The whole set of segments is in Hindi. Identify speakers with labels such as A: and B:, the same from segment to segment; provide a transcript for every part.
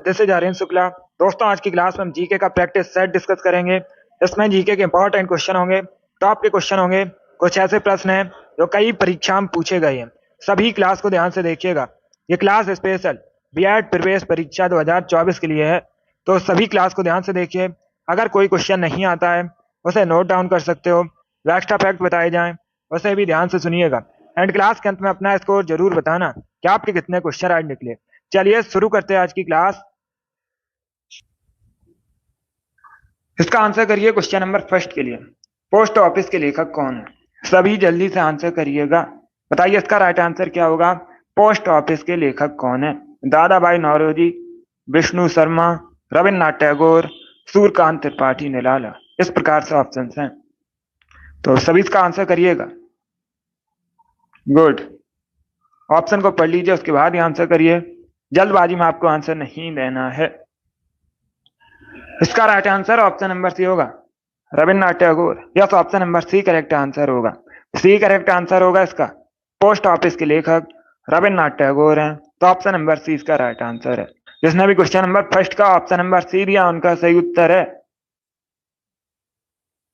A: जैसे जारेन शुक्ला। दोस्तों, आज की क्लास में हम जीके का प्रैक्टिस सेट डिस्कस करेंगे। इसमें जीके के इंपॉर्टेंट क्वेश्चन होंगे, टॉप के क्वेश्चन होंगे। कुछ ऐसे प्रश्न हैं जो कई परीक्षा में पूछे गए हैं। सभी क्लास को ध्यान से देखिएगा। ये क्लास स्पेशल बीएड प्रवेश परीक्षा 2024 के लिए है, तो सभी क्लास को ध्यान से देखिए। अगर कोई क्वेश्चन नहीं आता है उसे नोट डाउन कर सकते हो। जो एक्स्ट्रा फैक्ट बताए जाएं उसे भी ध्यान से सुनिएगा। एंड क्लास के अंत में अपना स्कोर जरूर बताना कि आपके कितने क्वेश्चन आज निकले। चलिए शुरू करते हैं आज की क्लास। इसका आंसर करिए क्वेश्चन नंबर फर्स्ट के लिए। पोस्ट ऑफिस के लेखक कौन है? सभी जल्दी से आंसर करिएगा। बताइए इसका राइट आंसर क्या होगा। पोस्ट ऑफिस के लेखक कौन है? दादा भाई नौरोजी, विष्णु शर्मा, रविन्द्रनाथ टैगोर, सूर्यकांत त्रिपाठी निराला। इस प्रकार से ऑप्शन हैं, तो सभी इसका आंसर करिएगा। गुड। ऑप्शन को पढ़ लीजिए, उसके बाद ही आंसर करिए। जल्दबाजी में आपको आंसर नहीं देना है। इसका right answer option number C होगा, Rabindranath Tagore. Yes, option number C correct answer होगा। सी करेक्ट आंसर होगा इसका। पोस्ट ऑफिस के लेखक रविन्द्रनाथ टैगोर हैं, तो ऑप्शन नंबर सी इसका राइट आंसर है। जिसने भी क्वेश्चन नंबर फर्स्ट का ऑप्शन नंबर सी दिया उनका सही उत्तर है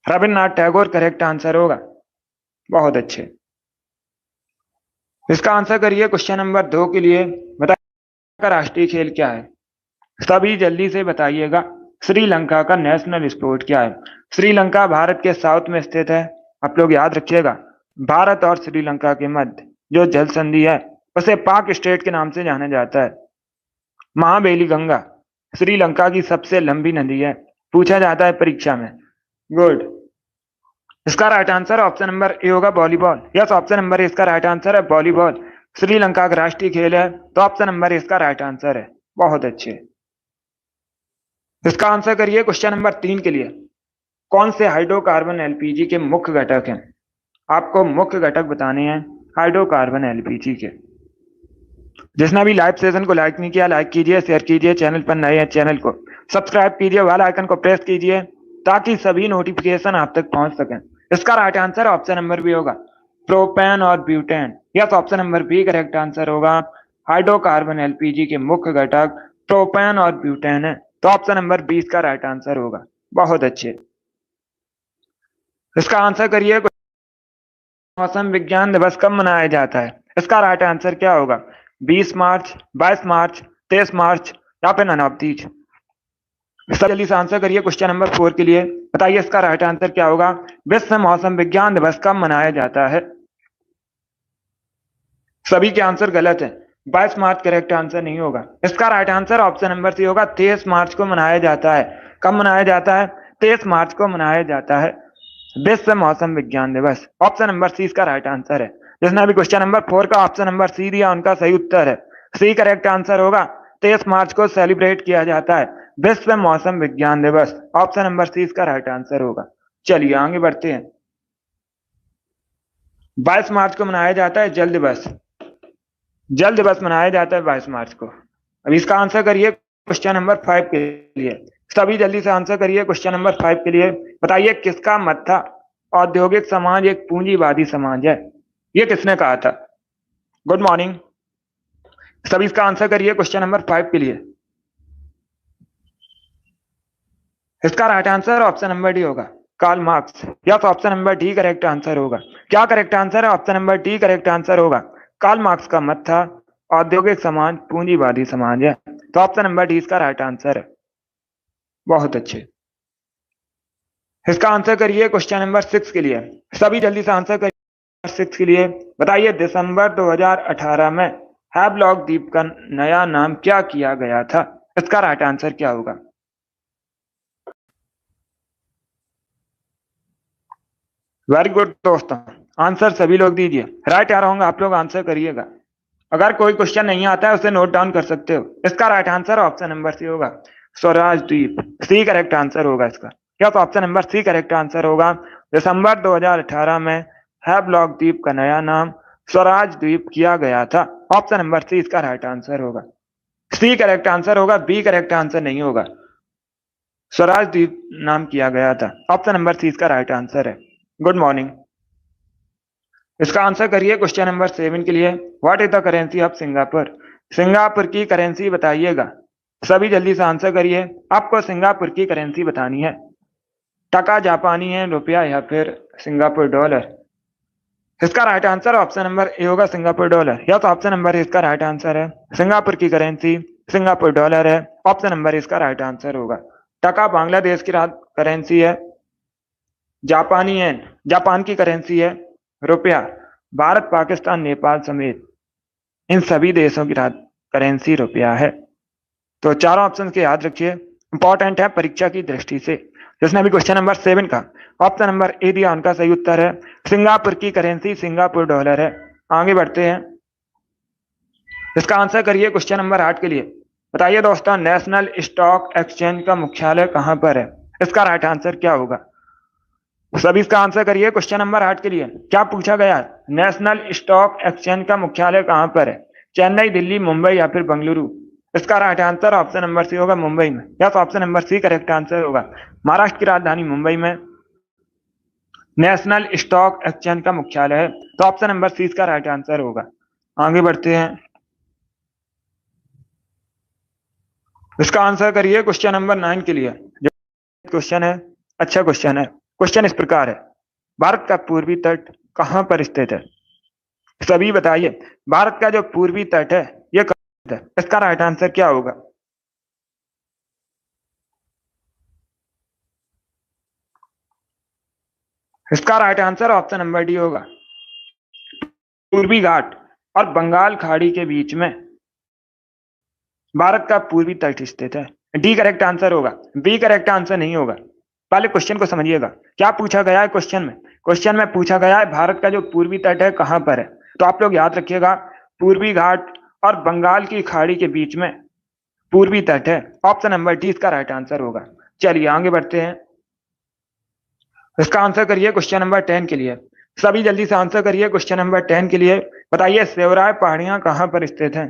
A: रविन्द्रनाथ टैगोर। करेक्ट आंसर होगा। बहुत अच्छे। इसका आंसर करिए क्वेश्चन नंबर 2 के लिए। बताइए का राष्ट्रीय खेल क्या है? सभी जल्दी से बताइएगा। श्रीलंका का नेशनल स्पोर्ट क्या है? श्रीलंका भारत के साउथ में स्थित है। आप लोग याद रखिएगा, भारत और श्रीलंका के मध्य जो जल संधि है उसे पाक स्टेट के नाम से जाना जाता है। महाबेली गंगा श्रीलंका की सबसे लंबी नदी है, पूछा जाता है परीक्षा में। गुड। इसका right answer option number A होगा, volleyball. Yes, option number A इसका राइट आंसर है, वॉलीबॉल। श्रीलंका का राष्ट्रीय खेल है, तो ऑप्शन नंबर ए इसका राइट आंसर है। बहुत अच्छे। इसका आंसर करिए क्वेश्चन नंबर 3 के लिए। कौन से हाइड्रोकार्बन एलपीजी के मुख्य घटक हैं? आपको मुख्य घटक बताने हैं हाइड्रोकार्बन एलपीजी के। जिसने भी लाइव सेशन को लाइक नहीं किया, लाइक कीजिए, शेयर कीजिए। चैनल पर नए हैं, चैनल को सब्सक्राइब कीजिए, बेल आइकन को प्रेस कीजिए ताकि सभी नोटिफिकेशन आप तक पहुंच सकें। इसका right answer option number B होगा, प्रोपेन और butane. Yes, option number B correct answer होगा। हाइड्रोकार्बन एलपीजी के मुख्य घटक प्रोपेन और ब्यूटेन है, तो ऑप्शन नंबर 20 का राइट आंसर होगा। बहुत अच्छे। इसका आंसर करिए मौसम विज्ञान दिवस कब मनाया जाता है? इसका राइट आंसर क्या होगा? 20 मार्च, 22 मार्च, 23 मार्च या फिर नन ऑफ दीज। इसका जल्दी से आंसर करिए क्वेश्चन नंबर 4 के लिए। बताइए इसका राइट आंसर क्या होगा। विश्व मौसम विज्ञान दिवस कब मनाया जाता है? सभी के आंसर गलत है। 22 मार्च करेक्ट आंसर नहीं होगा। इसका right answer option number C होगा, 23 मार्च को मनाया जाता है। कब मनाया जाता है? 23 मार्च को मनाया जाता है विश्व मौसम विज्ञान दिवस। ऑप्शन नंबर सी इसका राइट आंसर है। जिसने अभी क्वेश्चन नंबर 4 का ऑप्शन नंबर सी दिया उनका सही उत्तर है। सी करेक्ट आंसर होगा। 23 मार्च को सेलिब्रेट किया जाता है विश्व मौसम विज्ञान दिवस। ऑप्शन नंबर सी इसका राइट आंसर होगा। चलिए आगे बढ़ते हैं। 22 मार्च को मनाया जाता है जल दिवस। जल दिवस मनाया जाता है 22 मार्च को। अब इसका आंसर करिए क्वेश्चन नंबर 5 के लिए। सभी जल्दी से आंसर करिए क्वेश्चन नंबर 5 के लिए। बताइए किसका मत था औद्योगिक समाज एक पूंजीवादी समाज है? ये किसने कहा था? Good morning. सभी इसका आंसर करिए क्वेश्चन नंबर 5 के लिए। इसका right answer option number D होगा, Karl Marx. Yes, option number D correct answer होगा। क्या करेक्ट आंसर है? Option number D correct answer होगा। कार्ल मार्क्स का मत था औद्योगिक समाज पूंजीवादी समाज है, तो ऑप्शन नंबर डी इसका राइट आंसर है। बहुत अच्छे। इसका आंसर करिए क्वेश्चन नंबर 6 के लिए। सभी जल्दी से आंसर करिए 6 के लिए। बताइए दिसंबर 2018 में हैवलॉक द्वीप का नया नाम क्या किया गया था? इसका राइट आंसर क्या होगा? वेरी गुड दोस्तों, आंसर सभी लोग दीजिए। राइट आ रहा होगा, आप लोग आंसर करिएगा। अगर कोई क्वेश्चन नहीं आता है उसे नोट डाउन कर सकते हो। इसका right answer option number C होगा, स्वराज द्वीप। सी करेक्ट आंसर होगा इसका। क्या? तो option number C correct answer होगा। दिसंबर 2018 में हैवलॉक द्वीप का नया नाम स्वराज द्वीप किया गया था। ऑप्शन नंबर सी इसका राइट आंसर होगा। सी करेक्ट आंसर होगा, बी करेक्ट आंसर नहीं होगा। स्वराज द्वीप नाम किया गया था। ऑप्शन नंबर सी इसका राइट आंसर है। Good morning. इसका आंसर करिए क्वेश्चन नंबर 7 के लिए। What is the currency of Singapore? Singapore की करेंसी बताइएगा। सभी जल्दी से आंसर करिए। आपको सिंगापुर की करेंसी बतानी है। टका, जापानी है, रुपया या फिर सिंगापुर डॉलर। इसका right answer option number A होगा, Singapore dollar. Yes, option number इसका राइट आंसर है। सिंगापुर की करेंसी सिंगापुर डॉलर है। ऑप्शन नंबर इसका राइट आंसर होगा। टका बांग्लादेश की करेंसी है। जापानी येन जापान की करेंसी है। रुपया भारत, पाकिस्तान, नेपाल समेत इन सभी देशों की करेंसी रुपया है। तो चारों ऑप्शन के याद रखिए, इंपॉर्टेंट है परीक्षा की दृष्टि से। जिसने अभी क्वेश्चन नंबर 7 का ऑप्शन नंबर ए दिया, उनका सही उत्तर है सिंगापुर की करेंसी सिंगापुर डॉलर है। आगे बढ़ते हैं। इसका आंसर करिए क्वेश्चन नंबर 8 के लिए। बताइए दोस्तों, नेशनल स्टॉक एक्सचेंज का मुख्यालय कहां पर है? इसका राइट आंसर क्या होगा? सभी इसका आंसर करिए क्वेश्चन नंबर 8 के लिए। क्या पूछा गया है? नेशनल स्टॉक एक्सचेंज का मुख्यालय कहां पर है? चेन्नई, दिल्ली, मुंबई या फिर बेंगलुरु? इसका right answer option number C होगा, मुंबई में। Yes, option number C correct answer होगा। महाराष्ट्र की राजधानी मुंबई में नेशनल स्टॉक एक्सचेंज का मुख्यालय है। तो ऑप्शन नंबर सी इसका राइट आंसर होगा। आगे बढ़ते हैं। इसका आंसर करिए क्वेश्चन नंबर 9 के लिए। जो क्वेश्चन है, अच्छा क्वेश्चन है। क्वेश्चन इस प्रकार है, भारत का पूर्वी तट कहां पर स्थित है? सभी बताइए, भारत का जो पूर्वी तट है ये कहां है? इसका राइट आंसर क्या होगा? इसका right answer option number D होगा, पूर्वी घाट और बंगाल खाड़ी के बीच में भारत का पूर्वी तट स्थित है। डी करेक्ट आंसर होगा, बी करेक्ट आंसर नहीं होगा। पहले क्वेश्चन को समझिएगा, क्या पूछा गया है क्वेश्चन में। क्वेश्चन में पूछा गया है भारत का जो पूर्वी तट है कहां पर है। तो आप लोग याद रखिएगा, पूर्वी घाट और बंगाल की खाड़ी के बीच में पूर्वी तट है। ऑप्शन नंबर डी इसका राइट आंसर होगा। चलिए आगे बढ़ते हैं। इसका आंसर करिए क्वेश्चन नंबर 10 के लिए। सभी जल्दी से आंसर करिए क्वेश्चन नंबर 10 के लिए। बताइए सेवराय पहाड़ियां कहां पर स्थित हैं?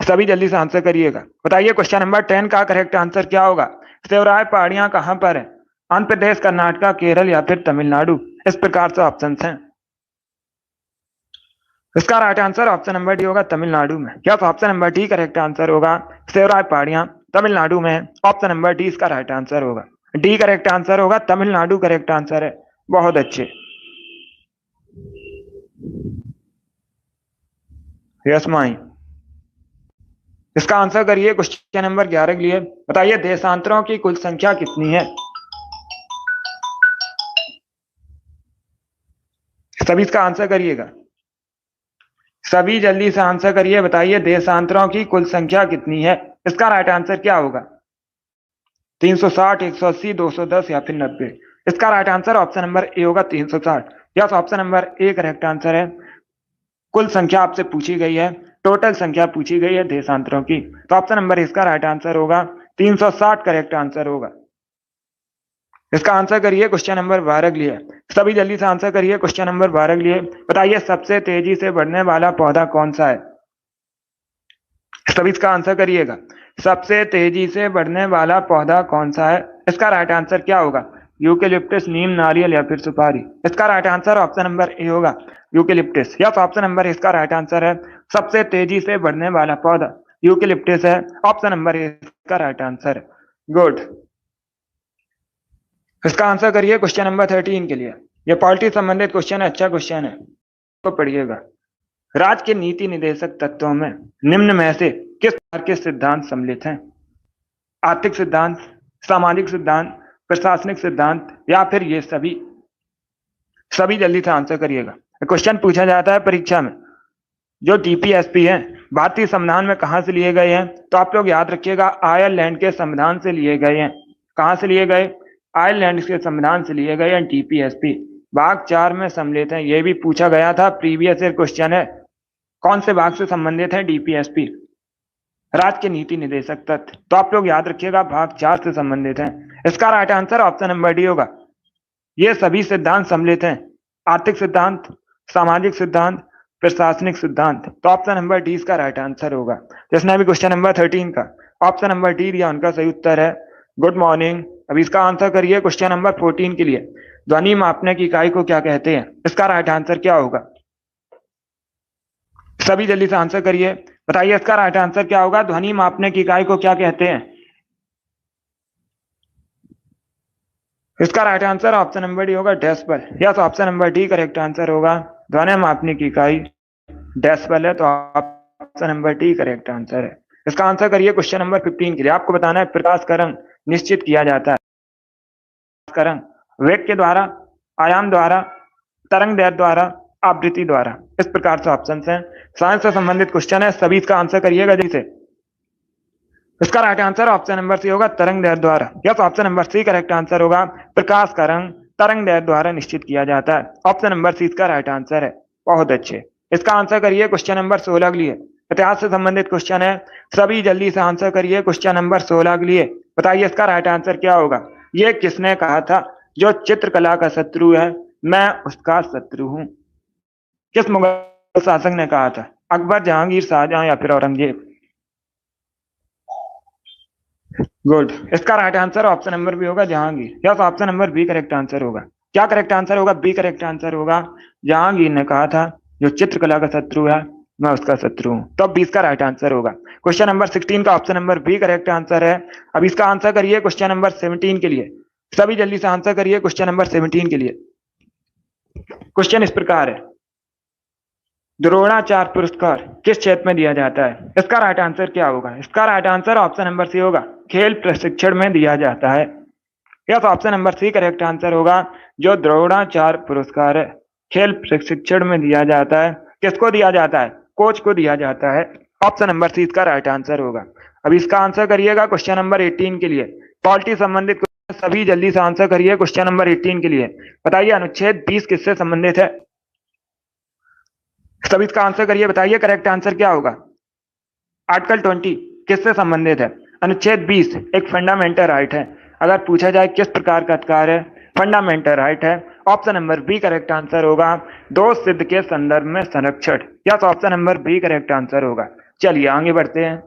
A: सभी जल्दी से आंसर करिएगा। बताइए क्वेश्चन नंबर 10 का करेक्ट आंसर क्या होगा? सेवराय पहाड़ियां कहां पर है? आंध्र प्रदेश, कर्नाटका, केरल या फिर तमिलनाडु? इस प्रकार से ऑप्शन हैं। इसका right answer option number D होगा, तमिलनाडु में। क्या option number D correct answer होगा? सेवराय पहाड़ियां तमिलनाडु में है। ऑप्शन नंबर डी इसका राइट आंसर होगा। डी करेक्ट आंसर होगा, तमिलनाडु करेक्ट आंसर है। बहुत अच्छे। Yes my. इसका आंसर करिए क्वेश्चन नंबर 11 के लिए। बताइए देशांतरों की कुल संख्या कितनी है? सभी इसका आंसर करिएगा। सभी जल्दी से आंसर करिए। बताइए देशांतरों की कुल संख्या कितनी है? इसका राइट आंसर क्या होगा? 360, 180, 210 या फिर 90? इसका right answer option number A होगा, 360। Yes, option number A correct answer है। कुल संख्या आपसे पूछी गई है, टोटल संख्या पूछी गई है देशांतरों की। तो ऑप्शन नंबर इसका राइट आंसर होगा, 360 करेक्ट आंसर होगा। इसका आंसर करिए क्वेश्चन नंबर 12 के लिए। सभी जल्दी से आंसर करिए क्वेश्चन नंबर 12 के लिए। बताइए सबसे तेजी से बढ़ने वाला पौधा कौन सा है? सभी इसका आंसर करिएगा। सबसे तेजी से बढ़ने वाला पौधा कौन सा है? इसका राइट आंसर क्या होगा? यूकेलिप्टस, नीम, नारियल या फिर सुपारी? इसका right answer option number A होगा, यूकेलिप्टस। यस, ऑप्शन नंबर इसका राइट आंसर है। सबसे तेजी से बढ़ने वाला पौधा यूकेलिप्टस है। ऑप्शन नंबर इसका राइट आंसर है। गुड। इसका आंसर करिए क्वेश्चन नंबर 13 के लिए। यह पॉलिटी संबंधित क्वेश्चन है, अच्छा क्वेश्चन है, तो पढ़िएगा। राज्य के नीति निदेशक तत्वों में निम्न में से किस प्रकार के सिद्धांत सम्मिलित हैं? आर्थिक सिद्धांत, सामाजिक सिद्धांत, प्रशासनिक सिद्धांत या फिर ये सभी? सभी जल्दी से आंसर करिएगा। क्वेश्चन पूछा जाता है परीक्षा में। जो डीपीएसपी है भारतीय संविधान में कहां से लिए गए हैं? तो आप लोग याद रखिएगा, आयरलैंड के संविधान से लिए गए हैं। कहां से लिए गए? आयरलैंड के संविधान से लिए गए हैं डीपीएसपी। भाग 4 में सम्मिलित हैं। यह भी पूछा गया था, प्रीवियस ईयर क्वेश्चन है। कौन से भाग से संबंधित है डीपीएसपी? राज्य के नीति निदेशक तत्व। तो आप लोग याद रखिएगा, भाग 4 से संबंधित हैं। इसका right answer option number D होगा। ये सभी सिद्धांत सम्मिलित हैं, आर्थिक सिद्धांत, सामाजिक सिद्धांत, प्रशासनिक सिद्धांत। तो ऑप्शन नंबर डी इसका राइट आंसर होगा। जिसने अभी क्वेश्चन नंबर 13 का ऑप्शन नंबर डी दिया, उनका सही उत्तर है। Good morning. अभी इसका आंसर करिए क्वेश्चन नंबर 14 के लिए। ध्वनि मापने की इकाई को क्या कहते हैं? इसका राइट आंसर क्या होगा? सभी जल्दी से आंसर करिए। बताइए इसका राइट आंसर क्या होगा? ध्वनि मापने की इकाई को क्या कहते हैं? इसका right answer option number D होगा decibel. Yes, option number D correct answer होगा। ध्वनि मापने की इकाई डेसिबल है, तो option number D correct answer है। इसका आंसर करिए क्वेश्चन नंबर 15 के लिए। आपको बताना है प्रकाश का रंग निश्चित किया जाता है। का रंग वेग के द्वारा, आयाम द्वारा, तरंग दैर्ध्य द्वारा, आवृत्ति द्वारा। इस प्रकार से ऑप्शन हैं। साइंस से संबंधित क्वेश्चन है, सभी इसका आंसर करिएगा जैसे। इसका right answer option number C होगा तरंग दैर्ध्य द्वारा। Yes, option number C correct answer होगा। प्रकाश का रंग तरंग दैर्ध्य द्वारा निश्चित किया जाता है। ऑप्शन नंबर सी इसका राइट आंसर है। बहुत अच्छे। इसका आंसर करिए क्वेश्चन नंबर 16 के लिए। इतिहास से संबंधित क्वेश्चन है, सभी जल्दी से आंसर करिए क्वेश्चन नंबर 16 के लिए। बताइए इसका राइट आंसर क्या होगा? ये किसने कहा था, जो चित्रकला का शत्रु है मैं उसका शत्रु हूं? किस मुगल शासक ने कहा था? अकबर, जहांगीर, शाहजहां या फिर औरंगजेब? गुड। इसका right answer option number B होगा Jahangir. Yes, option number B correct answer होगा। क्या करेक्ट आंसर होगा? बी करेक्ट आंसर होगा। जहांगीर ने कहा था जो चित्रकला का शत्रु है मैं उसका शत्रु हूं, तो बी इसका राइट आंसर होगा। क्वेश्चन नंबर 16 का option number B correct answer है। अब इसका आंसर करिए क्वेश्चन नंबर 17 के लिए। सभी जल्दी से आंसर करिए क्वेश्चन नंबर 17 के लिए। क्वेश्चन इस प्रकार है, द्रोणाचार्य पुरस्कार किस क्षेत्र में दिया जाता है? इसका राइट आंसर क्या होगा? इसका right answer option number C होगा, खेल प्रशिक्षण में दिया जाता है। Yes, option number C correct answer होगा। जो द्रोणाचार्य पुरस्कार है खेल प्रशिक्षण में दिया जाता है। किसको दिया जाता है? कोच को दिया जाता है। ऑप्शन नंबर सी इसका राइट आंसर होगा। अब इसका आंसर करिएगा क्वेश्चन नंबर 18 के लिए। पॉलिटी संबंधित सभी जल्दी से आंसर करिए क्वेश्चन नंबर 18 के लिए। बताइए अनुच्छेद 20 किससे संबंधित है? सभी इसका आंसर करिए, बताइए करेक्ट आंसर क्या होगा? आर्टिकल 20 किससे संबंधित है? अनुच्छेद 20 एक फंडामेंटल राइट है। अगर पूछा जाए किस प्रकार का अधिकार है, फंडामेंटल राइट है। Option number B correct answer होगा। दोष सिद्ध के संदर्भ में संरक्षण। Yes, option number B correct answer होगा। चलिए आगे बढ़ते हैं।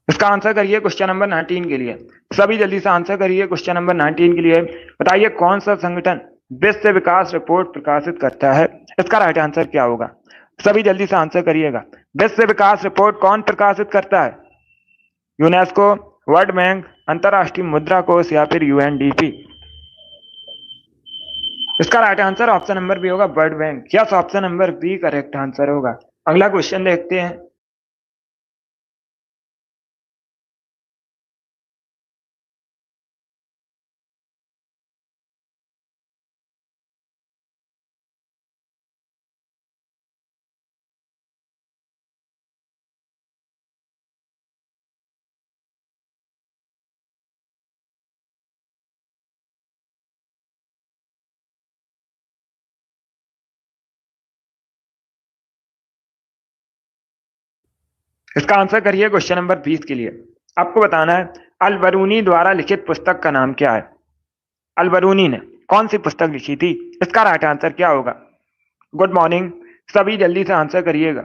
A: इसका आंसर करिए क्वेश्चन नंबर 19 के लिए। सभी जल्दी से आंसर करिए क्वेश्चन नंबर 19 के लिए। बताइए कौन सा संगठन विश्व विकास रिपोर्ट प्रकाशित करता है? इसका राइट आंसर क्या होगा? सभी जल्दी से आंसर करिएगा। विश्व विकास रिपोर्ट कौन प्रकाशित करता है? यूनेस्को, वर्ल्ड बैंक, अंतरराष्ट्रीय मुद्रा कोष या फिर यूएनडीपी? इसका right answer option number B होगा, World Bank. Yes, option number B correct answer होगा। अगला क्वेश्चन देखते हैं। इसका आंसर करिए क्वेश्चन नंबर 20 के लिए। आपको बताना है अल बरूनी द्वारा लिखित पुस्तक का नाम क्या है? अल बरूनी ने कौन सी पुस्तक लिखी थी? इसका राइट आंसर क्या होगा? गुड मॉर्निंग, सभी जल्दी से आंसर करिएगा।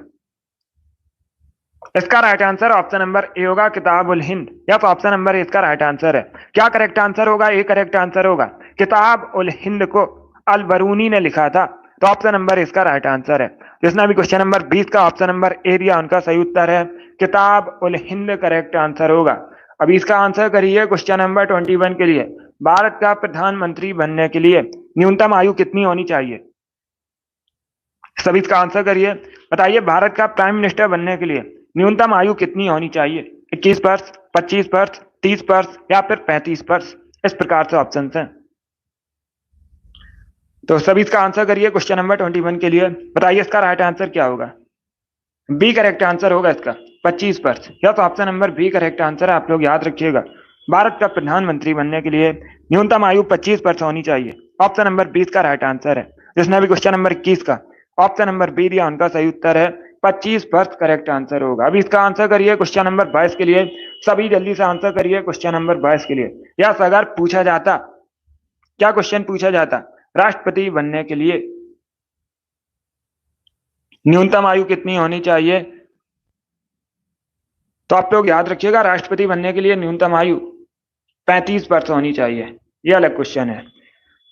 A: इसका right answer option number A होगा, Kitab ul Hind. Yes, option number A इसका राइट आंसर है। क्या करेक्ट आंसर होगा? ए करेक्ट आंसर होगा। किताब उल हिंद को अल बरूनी ने लिखा था, तो ऑप्शन नंबर इसका राइट आंसर है। जिसने भी क्वेश्चन नंबर 20 का ऑप्शन नंबर ए दिया उनका सही उत्तर है किताब उल हिंद करेक्ट आंसर होगा। अभी इसका आंसर करिए क्वेश्चन नंबर 21 के लिए। भारत का प्रधानमंत्री बनने के लिए न्यूनतम आयु कितनी होनी चाहिए? सभी इसका आंसर करिए। बताइए भारत का प्राइम मिनिस्टर बनने के लिए न्यूनतम आयु कितनी होनी चाहिए? 21 वर्ष, 25 वर्ष, 30 वर्ष या फिर 35 वर्ष? इस प्रकार से ऑप्शन हैं। तो सभी इसका आंसर करिए क्वेश्चन नंबर 21 के लिए। बताइए इसका राइट आंसर क्या होगा? बी करेक्ट आंसर होगा इसका, 25 वर्ष। यह तो option number B correct answer है। आप लोग याद रखिएगा, भारत का प्रधानमंत्री बनने के लिए न्यूनतम आयु 25 वर्ष होनी चाहिए। ऑप्शन नंबर 20 का राइट आंसर है। जिसने भी क्वेश्चन नंबर 21 का ऑप्शन नंबर बी दिया उनका सही उत्तर है 25 वर्ष करेक्ट आंसर होगा। अभी इसका आंसर करिए क्वेश्चन नंबर 22 के लिए। सभी जल्दी से आंसर करिए क्वेश्चन नंबर 22 के लिए। यस, अगर पूछा जाता, क्या क्वेश्चन पूछा जाता, राष्ट्रपति बनने के लिए न्यूनतम आयु कितनी होनी चाहिए, तो आप लोग याद रखिएगा राष्ट्रपति बनने के लिए न्यूनतम आयु 35 वर्ष होनी चाहिए। यह अलग क्वेश्चन है।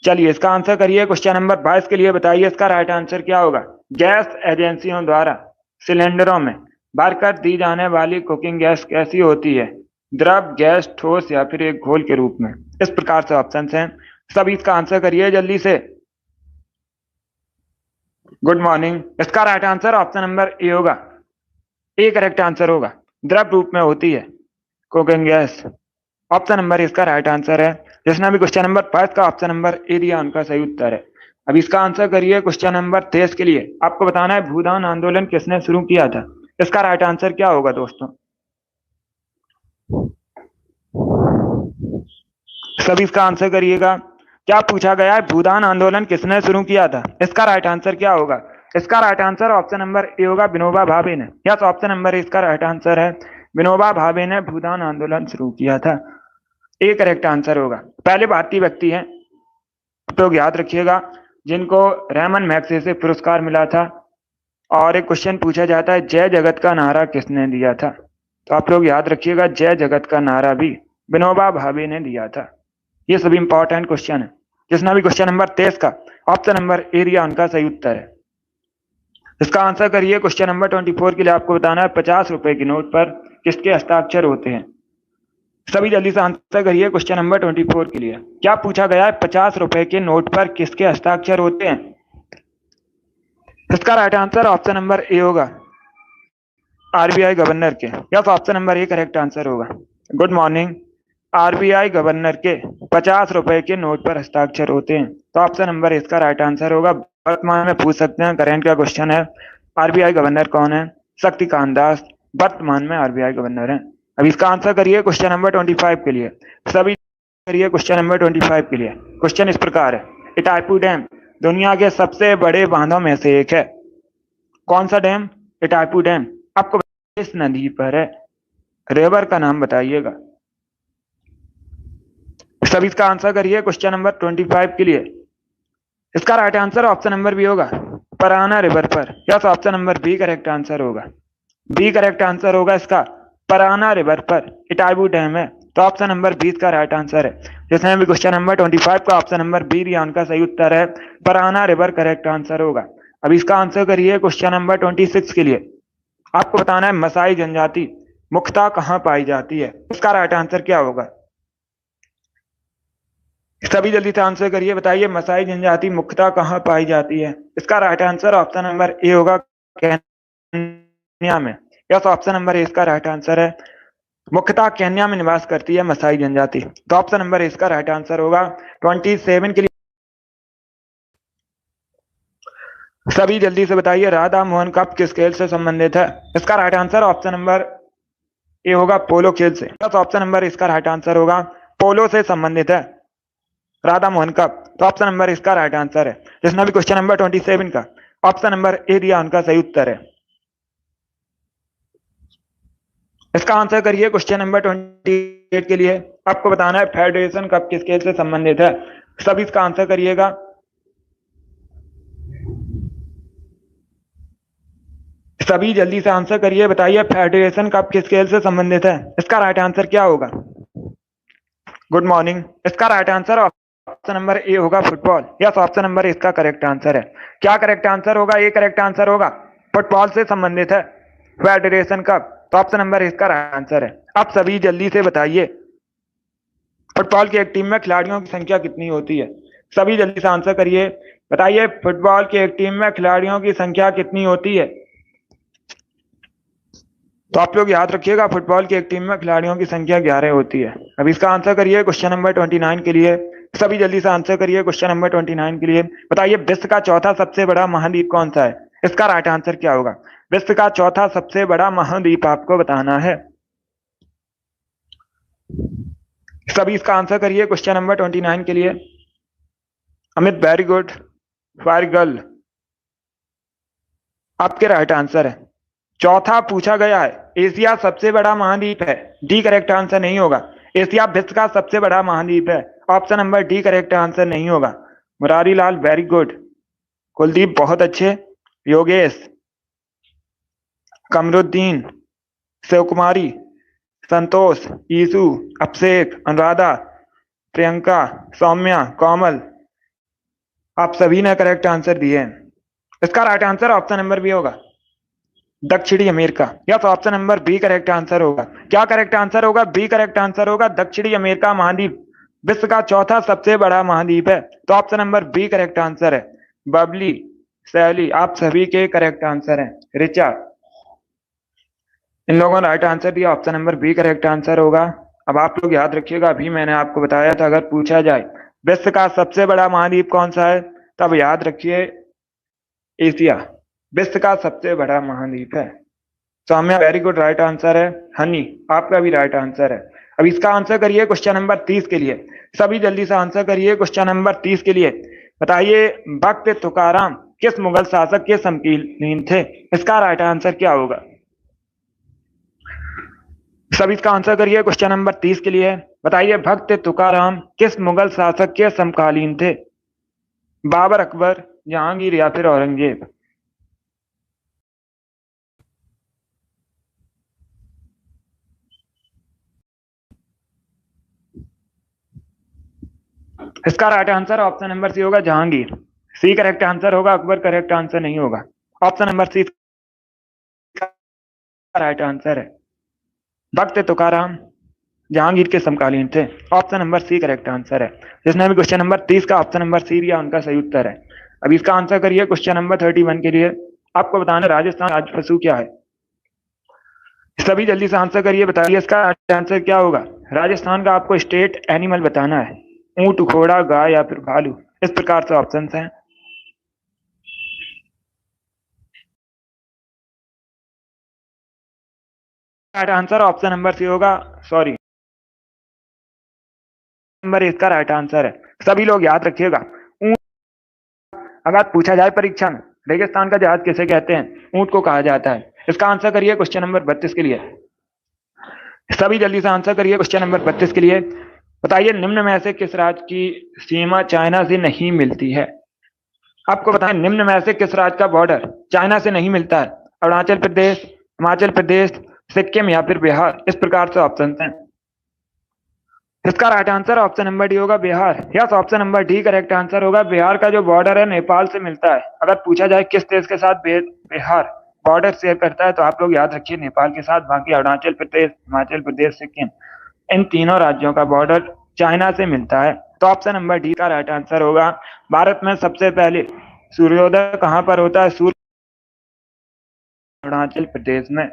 A: चलिए इसका आंसर करिए। क्वेश्चन नंबर 22 के लिए बताइए इसका राइट आंसर क्या होगा। गैस एजेंसियों द्वारा सिलेंडरों में भरकर दी जाने वाली कुकिंग गैस कैसी होती है? द्रव, गैस, ठोस या फिर एक घोल के रूप में? इस प्रकार से ऑप्शन हैं, सभी इसका आंसर करिए जल्दी से। Good morning. इसका right answer option number A होगा, ए करेक्ट आंसर होगा। द्रव रूप में होती है कुकिंग गैस। ऑप्शन नंबर इसका राइट आंसर है। जिसने भी क्वेश्चन नंबर 5 का ऑप्शन नंबर ए दिया उनका सही उत्तर है। अब इसका आंसर करिए क्वेश्चन नंबर 23 के लिए। आपको बताना है भूदान आंदोलन किसने शुरू किया था? इसका राइट आंसर क्या होगा दोस्तों? सभी इसका आंसर करिएगा। क्या पूछा गया है? भूदान आंदोलन किसने शुरू किया था? इसका राइट आंसर क्या होगा? इसका right answer option number A होगा, विनोबा भावे ने। यस, ऑप्शन नंबर इसका राइट आंसर है। विनोबा भावे ने भूदान आंदोलन शुरू किया था। ए करेक्ट आंसर होगा। पहले भारतीय व्यक्ति हैं, तो याद रखिएगा, जिनको रेमन मैग्सेसे पुरस्कार मिला था। और एक क्वेश्चन पूछा जाता है, जय जगत का नारा किसने दिया था? तो आप लोग याद रखिएगा, जय जगत का नारा भी विनोबा भावे ने दिया था। ये सभी इंपॉर्टेंट क्वेश्चन है। जिसने भी क्वेश्चन नंबर 23 का ऑप्शन नंबर ए दिया उनका सही उत्तर है। इसका आंसर करिए। क्वेश्चन नंबर 24 के लिए आपको बताना है 50 रुपए की नोट पर किसके हस्ताक्षर होते हैं? सभी जल्दी से आंसर करिए क्वेश्चन नंबर 24 के लिए। क्या पूछा गया है? 50 रुपए के नोट पर किसके हस्ताक्षर होते हैं? इसका right answer option number A होगा, आरबीआई गवर्नर के। Yes, option number A correct answer होगा। Good morning. आरबीआई गवर्नर के 50 रुपए के नोट पर हस्ताक्षर होते हैं, तो ऑप्शन नंबर इसका राइट आंसर होगा। वर्तमान में पूछ सकते हैं, करेंट का क्वेश्चन है, आरबीआई गवर्नर कौन है? शक्तिकांत दास वर्तमान में आरबीआई गवर्नर है। अब इसका आंसर करिए क्वेश्चन नंबर 25 के लिए। सभी करिए क्वेश्चन नंबर 25 के लिए। क्वेश्चन इस प्रकार है, इटापू डैम दुनिया के सबसे बड़े बांधों में से एक है। कौन सा डैम? इटापू डैम। आपको इस नदी पर है, रिवर का नाम बताइएगा। सभी इसका आंसर करिए क्वेश्चन नंबर 25 के लिए। इसका right answer option number B होगा, पराना रिवर पर। Yes, option number B correct answer होगा। बी करेक्ट आंसर होगा इसका, पराना रिवर पर इटापू डैम है, तो ऑप्शन नंबर 20 का राइट आंसर है। जिसने भी क्वेश्चन नंबर 25 का ऑप्शन नंबर बी दिया उनका सही उत्तर है, पराना रिवर करेक्ट आंसर होगा। अब इसका आंसर करिए क्वेश्चन नंबर 26 के लिए। आपको बताना है मसाई जनजाति मुख्यतः कहाँ पाई जाती है? इसका राइट आंसर क्या होगा? सभी जल्दी से आंसर करिए, बताइए मसाई जनजाति मुख्यतः कहाँ पाई जाती है? इसका right answer option number A होगा, केन्या में। यस, ऑप्शन नंबर ए इसका राइट आंसर है। मुख्यतः केन्या में निवास करती है मसाई जनजाति, तो ऑप्शन नंबर ए इसका राइट आंसर होगा। 27 के लिए सभी जल्दी से बताइए, राधा मोहन कप किस खेल से संबंधित है? इसका right answer option number A होगा, पोलो खेल से। यस, ऑप्शन नंबर इसका राइट आंसर होगा, पोलो से संबंधित है राधा मोहन कप, तो ऑप्शन नंबर इसका राइट आंसर है। जिसने भी क्वेश्चन नंबर 27 का ऑप्शन नंबर ए दिया उनका सही उत्तर है। इसका आंसर करिए क्वेश्चन नंबर 28 के लिए। आपको बताना है फेडरेशन कप किस खेल से संबंधित है? सभी इसका आंसर करिएगा। सभी जल्दी से आंसर करिए, बताइए फेडरेशन कप किस खेल से संबंधित है? इसका राइट आंसर क्या होगा? Good morning. इसका right answer option number A होगा, फुटबॉल। यस, ऑप्शन नंबर इसका करेक्ट आंसर है। क्या करेक्ट आंसर होगा? ए करेक्ट आंसर होगा, फुटबॉल से संबंधित है फेडरेशन कप, तो ऑप्शन नंबर इसका राइट आंसर है। आप सभी जल्दी से बताइए, फुटबॉल की एक टीम में खिलाड़ियों की संख्या कितनी होती है? सभी जल्दी से आंसर करिए, बताइए फुटबॉल की एक टीम में खिलाड़ियों की संख्या कितनी होती है? तो आप लोग याद रखिएगा, फुटबॉल की एक टीम में खिलाड़ियों की संख्या 11 होती है। अब इसका आंसर करिए क्वेश्चन नंबर 29 के लिए। सभी जल्दी से आंसर करिए क्वेश्चन नंबर 29 के लिए। बताइए विश्व का चौथा सबसे बड़ा महाद्वीप कौन सा है? इसका राइट आंसर क्या होगा? विश्व का चौथा सबसे बड़ा महाद्वीप आपको बताना है। सभी इसका आंसर करिए क्वेश्चन नंबर 29 के लिए। Amit, very good, very girl, आपके राइट आंसर है। चौथा पूछा गया है, एशिया सबसे बड़ा महाद्वीप है। डी करेक्ट आंसर नहीं होगा। एशिया विश्व का सबसे बड़ा महाद्वीप है, option number D correct answer नहीं होगा। Murari Lal, very good. कुलदीप, बहुत अच्छे। योगेश, कमरुद्दीन, शिव कुमारी, संतोष, ईसु, अभिषेक, अनुराधा, प्रियंका, सौम्या, कोमल, आप सभी ने करेक्ट आंसर दिए हैं। इसका right answer option number B होगा, दक्षिणी अमेरिका। या तो option number B correct answer होगा। क्या करेक्ट आंसर होगा? बी करेक्ट आंसर होगा। दक्षिणी अमेरिका महाद्वीप विश्व का चौथा सबसे बड़ा महाद्वीप है, तो option number B correct answer है। बबली, सैली, आप सभी के करेक्ट आंसर हैं। रिचा, इन लोगों ने राइट आंसर दिया, option number B correct answer होगा। अब आप लोग याद रखिएगा, अभी मैंने आपको बताया था अगर पूछा जाए विश्व का सबसे बड़ा महाद्वीप कौन सा है, तब याद रखिए एशिया विश्व का सबसे बड़ा महाद्वीप है। Saumya, very good, right answer है। हनी, आपका भी राइट आंसर है। अब इसका आंसर करिए क्वेश्चन नंबर 30 के लिए। सभी जल्दी से आंसर करिए क्वेश्चन नंबर 30 के लिए। बताइए, भक्त तुकाराम किस मुगल शासक के समकालीन थे? इसका राइट आंसर क्या होगा? सब इसका आंसर करिए क्वेश्चन नंबर 30 के लिए। बताइए, भक्त तुकाराम किस मुगल शासक के समकालीन थे? बाबर, अकबर, जहांगीर या फिर औरंगजेब? इसका right answer option number C होगा, जहांगीर। सी करेक्ट आंसर होगा, अकबर करेक्ट आंसर नहीं होगा। Option number C right answer है। भक्त तुकाराम जहांगीर के समकालीन थे, option number C correct answer है। जिसने भी क्वेश्चन नंबर 30 का ऑप्शन नंबर सी दिया उनका सही उत्तर है। अब इसका आंसर करिए क्वेश्चन नंबर 31 के लिए। आपको बताना राजस्थान राज्य पशु क्या है? सभी जल्दी से आंसर करिए, बताइए इसका आंसर क्या होगा। राजस्थान का आपको स्टेट एनिमल बताना है, ऊंट, घोड़ा, गाय या फिर भालू। इस प्रकार से ऑप्शन हैं। Right answer option number C होगा, सॉरी, नंबर इसका राइट आंसर है। सभी लोग याद रखिएगा, ऊंट अगर पूछा जाए परीक्षा में रेगिस्तान का जहाज किसे कहते हैं, ऊंट को कहा जाता है। इसका आंसर करिए क्वेश्चन नंबर 32 के लिए। सभी जल्दी से आंसर करिए क्वेश्चन नंबर 32 के लिए। बताइए, निम्न में से किस राज्य की सीमा चाइना से नहीं मिलती है? आपको बताएं, निम्न में से किस राज्य का बॉर्डर चाइना से नहीं मिलता है? अरुणाचल प्रदेश, हिमाचल प्रदेश, सिक्किम या फिर बिहार। इस प्रकार से ऑप्शन हैं। इसका right answer option number D होगा, Bihar. Yes, option number D correct answer होगा। बिहार का जो बॉर्डर है नेपाल से मिलता है। अगर पूछा जाए किस देश के साथ बिहार बॉर्डर शेयर करता है, तो आप लोग याद रखिए नेपाल के साथ। बाकी अरुणाचल प्रदेश, हिमाचल प्रदेश, सिक्किम, इन तीनों राज्यों का बॉर्डर चाइना से मिलता है। तो ऑप्शन नंबर डी का राइट आंसर होगा। भारत में सबसे पहले सूर्योदय कहां पर होता है? सूर्य अरुणाचल प्रदेश में।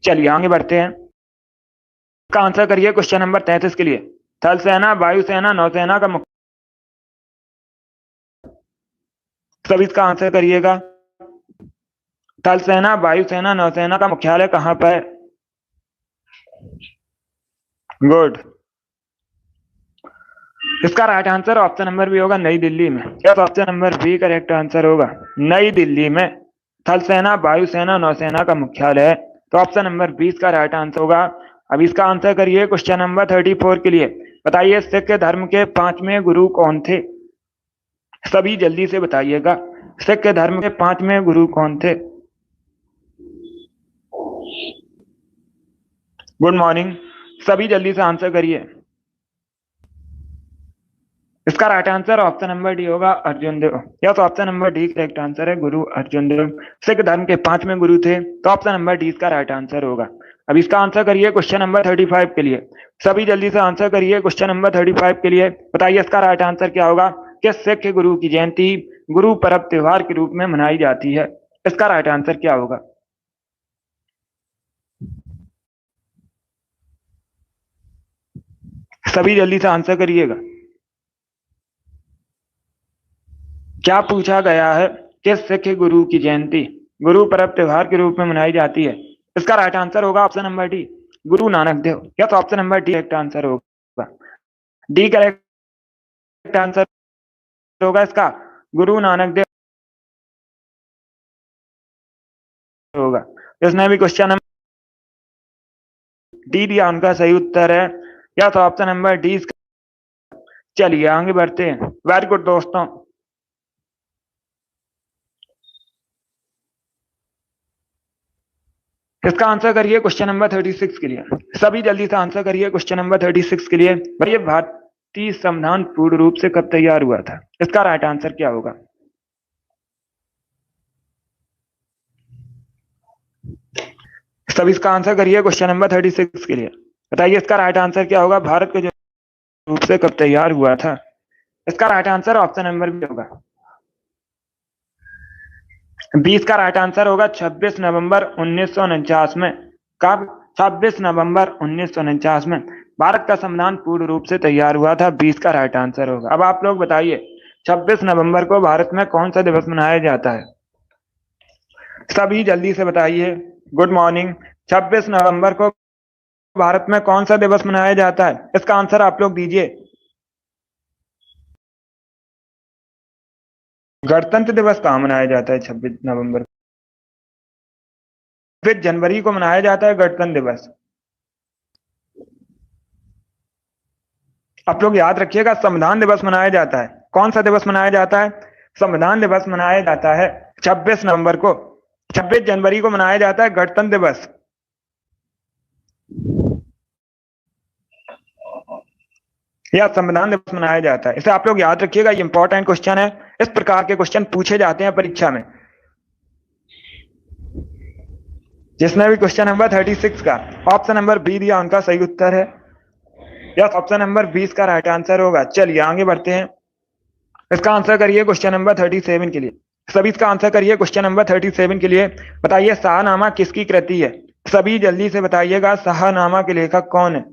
A: चलिए आगे बढ़ते हैं। इसका आंसर करिए क्वेश्चन नंबर 33 के लिए। थल सेना, वायुसेना, नौसेना का मुख्य, सब इसका आंसर करिएगा। थल सेना, वायुसेना, नौसेना का मुख्यालय कहां पर है? गुड। इसका right answer option number B होगा, नई दिल्ली में। Yes, option number B correct answer होगा, नई दिल्ली में थल सेना, वायुसेना, नौसेना का मुख्यालय है। तो ऑप्शन नंबर 20 का राइट आंसर होगा। अब इसका आंसर करिए क्वेश्चन नंबर 34 के लिए। बताइए, सिख धर्म के 5वें गुरु कौन थे? सभी जल्दी से बताइएगा, सिख धर्म के 5वें गुरु कौन थे? गुड मॉर्निंग, सभी जल्दी से आंसर करिए। इसका right answer option number D होगा, Arjun Dev. Yes, option number D correct answer है, गुरु अर्जुन देव सिख धर्म के 5वें गुरु थे। तो ऑप्शन नंबर डी इसका राइट आंसर होगा। अब इसका आंसर करिए क्वेश्चन नंबर 35 के लिए। सभी जल्दी से आंसर करिए क्वेश्चन नंबर 35 के लिए। बताइए इसका राइट आंसर क्या होगा। किस सिख गुरु की जयंती गुरु पर्व त्योहार के रूप में मनाई जाती है? इसका राइट आंसर क्या होगा? सभी जल्दी से आंसर करिएगा। क्या पूछा गया है? किस सिख गुरु की जयंती गुरु पर्व त्योहार के रूप में मनाई जाती है? इसका राइट आंसर होगा option number D, Guru Nanak Dev. Yes, option number D correct answer होगा। डी करेक्ट आंसर होगा इसका, गुरु नानक देव होगा। इसने भी क्वेश्चन नंबर डी दिया, उनका सही उत्तर है। Yes, option number D. चलिए आगे बढ़ते हैं। वेरी गुड दोस्तों। इसका आंसर करिए क्वेश्चन नंबर 36 के लिए। सभी जल्दी से आंसर करिए क्वेश्चन नंबर 36 के लिए। भैया, भारतीय संविधान पूर्ण रूप से कब तैयार हुआ था? इसका राइट आंसर क्या होगा? सब इसका आंसर करिए क्वेश्चन नंबर 36 के लिए। बताइए इसका राइट आंसर क्या होगा? भारत के जो रूप से कब तैयार हुआ था? इसका right answer option number B होगा। 20 का राइट आंसर होगा 26 नवंबर 1949 में। कब? 26 नवंबर 1949 में भारत का संविधान पूर्ण रूप से तैयार हुआ था। 20 का राइट आंसर होगा। अब आप लोग बताइए 26 नवंबर को भारत में कौन सा दिवस मनाया जाता है? सभी जल्दी से बताइए। Good morning. 26 नवंबर को भारत में कौन सा दिवस मनाया जाता है? इसका आंसर आप लोग दीजिए। गणतंत्र दिवस कहाँ मनाया जाता है 26 नवंबर को? 26 जनवरी को मनाया जाता है गणतंत्र दिवस। आप लोग याद रखिएगा संविधान दिवस मनाया जाता है। कौन सा दिवस मनाया जाता है? संविधान दिवस मनाया जाता है 26 नवंबर को। 26 जनवरी को मनाया जाता है गणतंत्र दिवस। या संविधान दिवस मनाया जाता है। इसे आप लोग याद रखिएगा, ये इंपॉर्टेंट क्वेश्चन है। इस प्रकार के क्वेश्चन पूछे जाते हैं परीक्षा में। जिसने भी क्वेश्चन नंबर 36 का ऑप्शन नंबर बी दिया उनका सही उत्तर है। यस, ऑप्शन नंबर 20 का राइट आंसर होगा। चलिए आगे बढ़ते हैं। इसका आंसर करिए क्वेश्चन नंबर 37 के लिए। सभी इसका आंसर करिए क्वेश्चन नंबर 37 के लिए। बताइए शाहनामा किसकी कृति है? सभी जल्दी से बताइएगा शाहनामा के लेखक कौन है?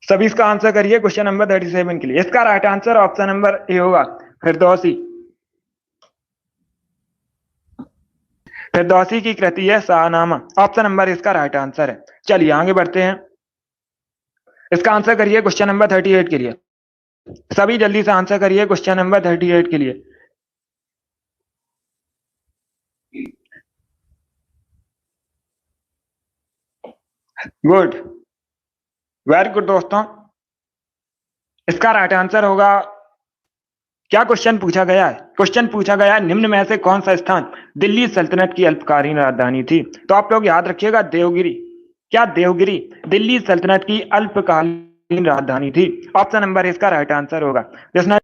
A: सभी इसका आंसर करिए क्वेश्चन नंबर 37 के लिए। इसका right answer option number A होगा, फिरदौसी। फिरदौसी की कृति है शाहनामा। ऑप्शन नंबर इसका राइट आंसर है। चलिए आगे बढ़ते हैं। इसका आंसर करिए क्वेश्चन नंबर 38 के लिए। सभी जल्दी से आंसर करिए क्वेश्चन नंबर 38 के लिए। गुड, वेरी गुड दोस्तों। इसका राइट आंसर होगा, क्या क्वेश्चन पूछा गया है? क्वेश्चन पूछा गया है निम्न में से कौन सा स्थान दिल्ली सल्तनत की अल्पकालीन राजधानी थी? तो आप लोग याद रखिएगा देवगिरी। क्या देवगिरी दिल्ली सल्तनत की अल्पकालीन राजधानी थी? ऑप्शन नंबर इसका राइट आंसर होगा। जिसने